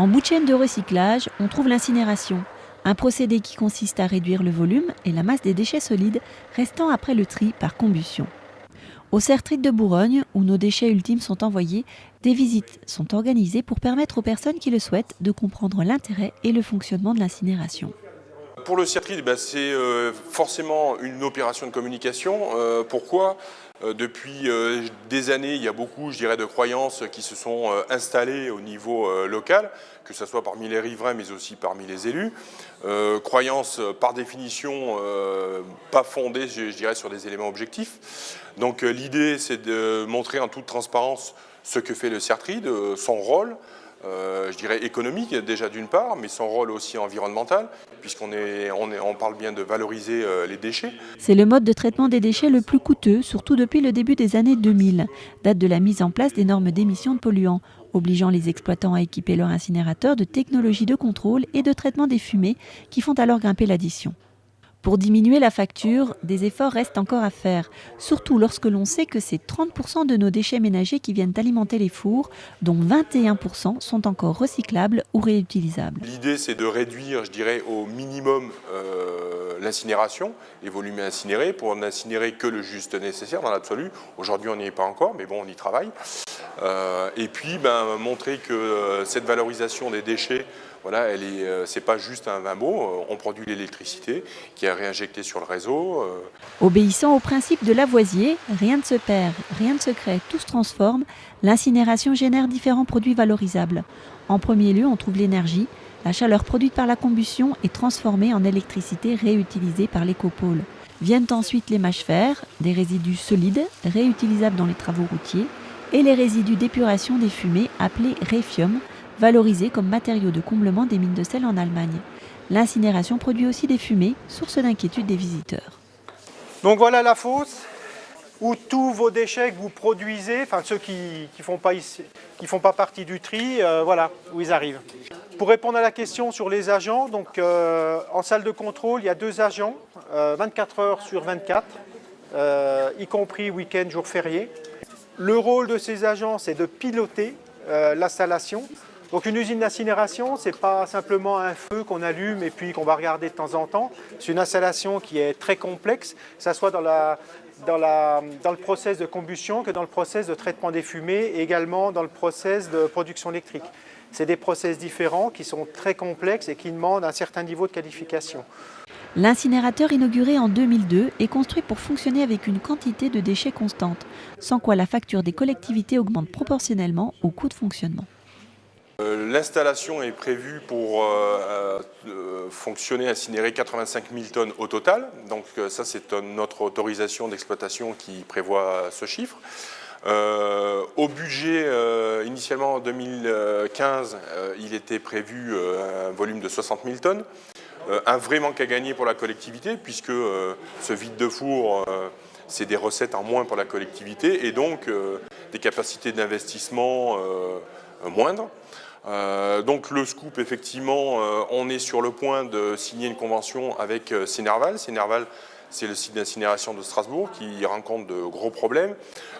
En bout de chaîne de recyclage, on trouve l'incinération, un procédé qui consiste à réduire le volume et la masse des déchets solides restant après le tri par combustion. Au Certride de Bourgogne, où nos déchets ultimes sont envoyés, des visites sont organisées pour permettre aux personnes qui le souhaitent de comprendre l'intérêt et le fonctionnement de l'incinération. Pour le Certride, c'est forcément une opération de communication. Pourquoi ? Depuis des années, il y a beaucoup, je dirais, de croyances qui se sont installées au niveau local, que ce soit parmi les riverains, mais aussi parmi les élus. Croyances, par définition, pas fondées, je dirais, sur des éléments objectifs. Donc l'idée, c'est de montrer en toute transparence ce que fait le Certride, son rôle, je dirais économique déjà d'une part, mais son rôle aussi environnemental, puisqu'on parle bien de valoriser les déchets. C'est le mode de traitement des déchets le plus coûteux, surtout depuis le début des années 2000, date de la mise en place des normes d'émissions de polluants, obligeant les exploitants à équiper leur incinérateur de technologies de contrôle et de traitement des fumées qui font alors grimper l'addition. Pour diminuer la facture, des efforts restent encore à faire, surtout lorsque l'on sait que c'est 30% de nos déchets ménagers qui viennent alimenter les fours, dont 21% sont encore recyclables ou réutilisables. L'idée, c'est de réduire, je dirais, au minimum l'incinération, les volumes incinérés, pour n'incinérer que le juste nécessaire dans l'absolu. Aujourd'hui, on n'y est pas encore, mais bon, on y travaille. Et puis, montrer que cette valorisation des déchets, voilà, c'est pas juste un vain mot, on produit l'électricité qui est réinjectée sur le réseau. Obéissant au principe de Lavoisier, rien ne se perd, rien ne se crée, tout se transforme, l'incinération génère différents produits valorisables. En premier lieu, on trouve l'énergie. La chaleur produite par la combustion est transformée en électricité réutilisée par l'écopôle. Viennent ensuite les mâches-fer, des résidus solides réutilisables dans les travaux routiers, et les résidus d'épuration des fumées appelés réfium, valorisés comme matériaux de comblement des mines de sel en Allemagne. L'incinération produit aussi des fumées, source d'inquiétude des visiteurs. Donc voilà la fosse où tous vos déchets que vous produisez, enfin ceux qui ne font pas partie du tri, voilà où ils arrivent. Pour répondre à la question sur les agents, donc, en salle de contrôle, il y a 2 agents, 24 heures sur 24, y compris week-end, jours fériés. Le rôle de ces agents, c'est de piloter l'installation. Donc une usine d'incinération, ce n'est pas simplement un feu qu'on allume et puis qu'on va regarder de temps en temps. C'est une installation qui est très complexe, que ce soit dans le process de combustion que dans le process de traitement des fumées et également dans le process de production électrique. C'est des process différents qui sont très complexes et qui demandent un certain niveau de qualification. L'incinérateur inauguré en 2002 est construit pour fonctionner avec une quantité de déchets constante, sans quoi la facture des collectivités augmente proportionnellement au coût de fonctionnement. L'installation est prévue pour fonctionner, incinérer 85 000 tonnes au total. Donc ça, c'est notre autorisation d'exploitation qui prévoit ce chiffre. Au budget, initialement en 2015, il était prévu un volume de 60 000 tonnes. Un vrai manque à gagner pour la collectivité, puisque ce vide de four, c'est des recettes en moins pour la collectivité, et donc des capacités d'investissement moindres. Donc le scoop, effectivement, on est sur le point de signer une convention avec Sénerval. Sénerval, c'est le site d'incinération de Strasbourg qui rencontre de gros problèmes.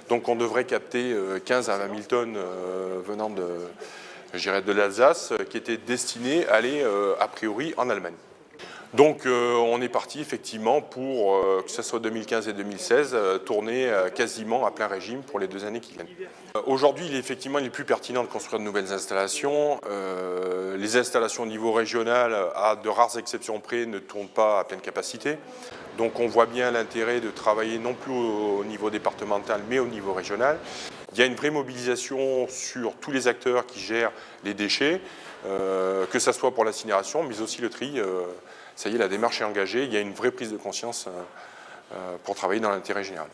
Donc on devrait capter 15 à 20 000 tonnes venant de l'Alsace, qui étaient destinées à aller a priori en Allemagne. Donc on est parti effectivement pour, que ce soit 2015 et 2016, tourner quasiment à plein régime pour les 2 années qui viennent. Aujourd'hui, il est plus pertinent de construire de nouvelles installations. Les installations au niveau régional, à de rares exceptions près, ne tournent pas à pleine capacité. Donc on voit bien l'intérêt de travailler non plus au niveau départemental, mais au niveau régional. Il y a une vraie mobilisation sur tous les acteurs qui gèrent les déchets, que ce soit pour l'incinération, mais aussi le tri. Ça y est, la démarche est engagée, il y a une vraie prise de conscience pour travailler dans l'intérêt général.